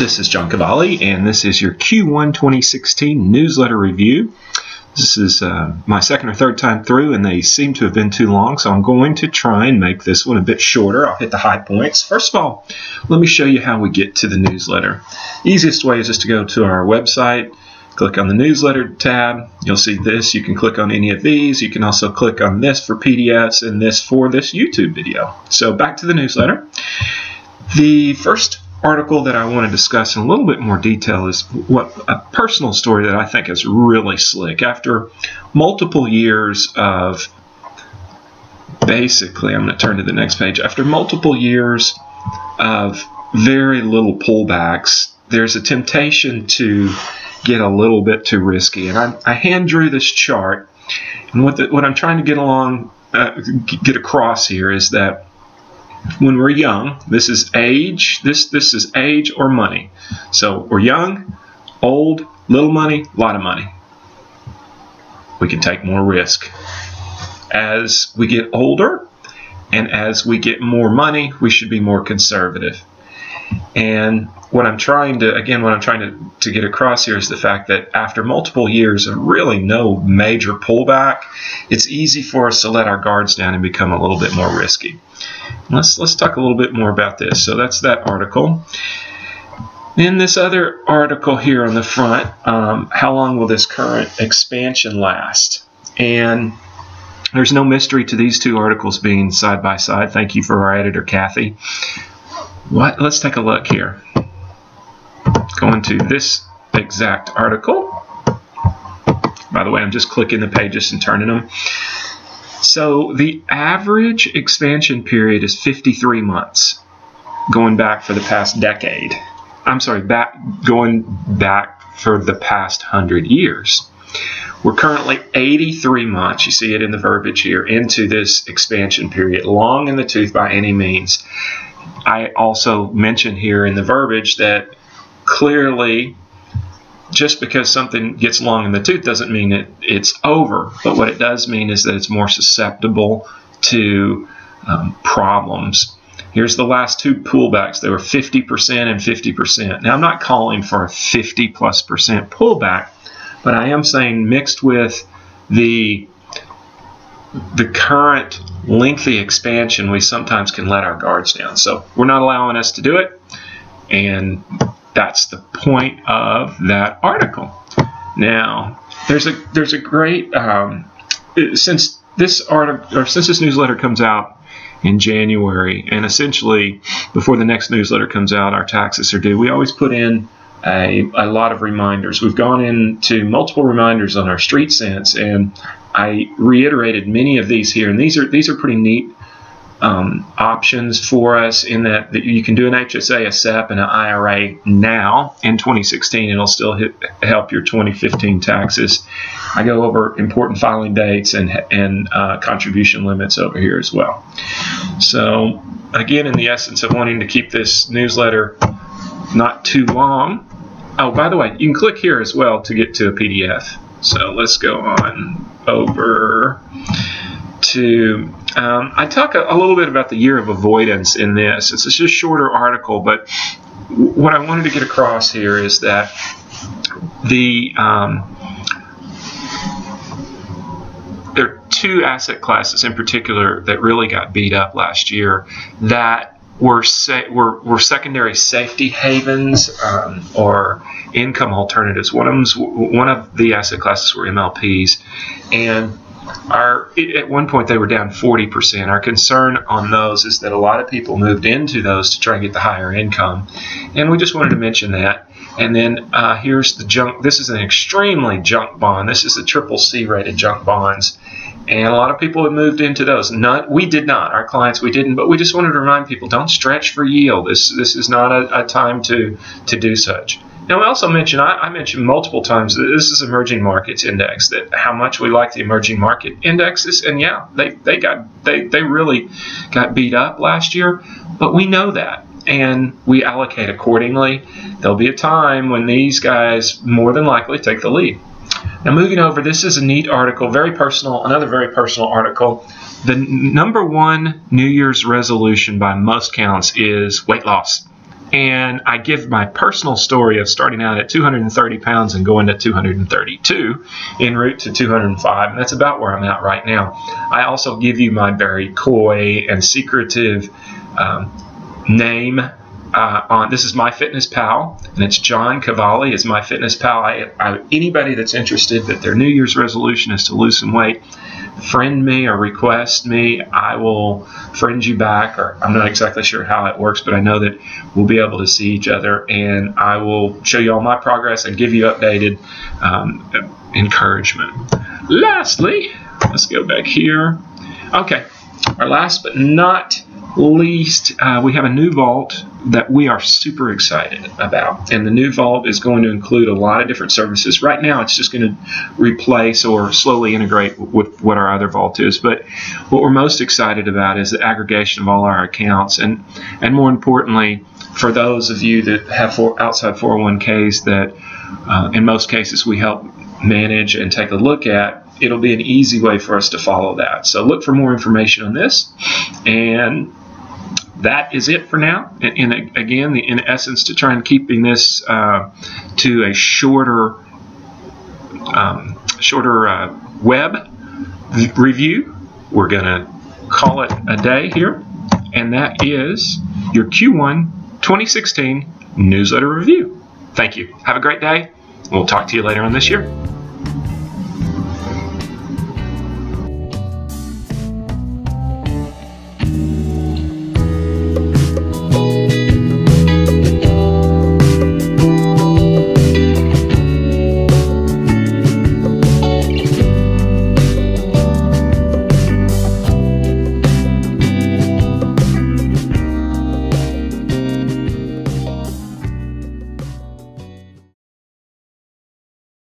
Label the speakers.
Speaker 1: This is John Kvale, and this is your Q1 2016 newsletter review. This is my second or third time through, and they seem to have been too long, so I'm going to try and make this one a bit shorter. I'll hit the high points. First of all, let me show you how we get to the newsletter. Easiest way is just to go to our website, click on the newsletter tab. You'll see this. You can click on any of these. You can also click on this for PDFs and this for this YouTube video. So back to the newsletter. The first article that I want to discuss in a little bit more detail is a personal story that I think is really slick. After multiple years of, basically, I'm going to turn to the next page. After multiple years of very little pullbacks, there's a temptation to get a little bit too risky. And I hand drew this chart, and what I'm trying to get across here is that when we're young, this is age, this is age or money. So we're young, old, little money, a lot of money. We can take more risk. As we get older and as we get more money, we should be more conservative. And what I'm trying to get across here is the fact that after multiple years of really no major pullback, it's easy for us to let our guards down and become a little bit more risky. Let's talk a little bit more about this. So that's that article. In this other article here on the front, how long will this current expansion last? And there's no mystery to these two articles being side by side. Thank you for our editor, Kathy. Let's take a look here. Going to this exact article. By the way, I'm just clicking the pages and turning them. So the average expansion period is 53 months, going back for the past decade. I'm sorry, going back for the past 100 years. We're currently 83 months, you see it in the verbiage here, into this expansion period, long in the tooth by any means. I also mentioned here in the verbiage that clearly just because something gets long in the tooth doesn't mean it's over, but what it does mean is that it's more susceptible to problems. Here's the last two pullbacks. They were 50% and 50%. Now I'm not calling for a 50+% pullback, but I am saying mixed with the current lengthy expansion, we sometimes can let our guards down. So we're not allowing us to do it, and that's the point of that article. Now, there's a great since this newsletter comes out in January, and essentially before the next newsletter comes out, our taxes are due. We always put in a lot of reminders. We've gone into multiple reminders on our Street Sense, and I reiterated many of these here, and these are pretty neat options for us in that you can do an HSA, a SEP, and an IRA now in 2016. It'll still help your 2015 taxes. I go over important filing dates and contribution limits over here as well. So again, in the essence of wanting to keep this newsletter not too long. Oh, by the way, you can click here as well to get to a PDF. So let's go on over to, I talk a little bit about the year of avoidance in this. It's just a shorter article, but what I wanted to get across here is that there are two asset classes in particular that really got beat up last year that were secondary safety havens or income alternatives. One of the asset classes were MLPs, and at one point they were down 40%. Our concern on those is that a lot of people moved into those to try and get the higher income, and we just wanted to mention that. And then here's the junk. This is an extremely junk bond. This is the CCC rated junk bonds, and a lot of people have moved into those. We did not. Our clients, we didn't. But we just wanted to remind people: don't stretch for yield. This is not a time to do such. Now, I also mentioned, I mentioned multiple times that this is emerging markets index, that how much we like the emerging market indexes, and yeah, they really got beat up last year, but we know that, and we allocate accordingly. There'll be a time when these guys more than likely take the lead. Now, moving over, this is a neat article, very personal, another very personal article. The #1 New Year's resolution by most counts is weight loss. And I give my personal story of starting out at 230 pounds and going to 232 en route to 205, and that's about where I'm at right now. I also give you my very coy and secretive name. This is MyFitnessPal, and it's John Kvale is MyFitnessPal. Anybody that's interested that their New Year's resolution is to lose some weight, friend me or request me. I will friend you back, or I'm not exactly sure how it works, but I know that we'll be able to see each other, and I will show you all my progress and give you updated encouragement. Lastly, let's go back here. Okay, our last but not least, we have a new vault that we are super excited about, and the new vault is going to include a lot of different services. Right now it's just going to replace or slowly integrate with what our other vault is, but what we're most excited about is the aggregation of all our accounts, and more importantly, for those of you that have outside 401ks that in most cases we help manage and take a look at, it'll be an easy way for us to follow that. So look for more information on this, and that is it for now. And again, in essence, to try and keeping this to a shorter web review, we're going to call it a day here, and that is your Q1 2016 newsletter review. Thank you. Have a great day. We'll talk to you later on this year.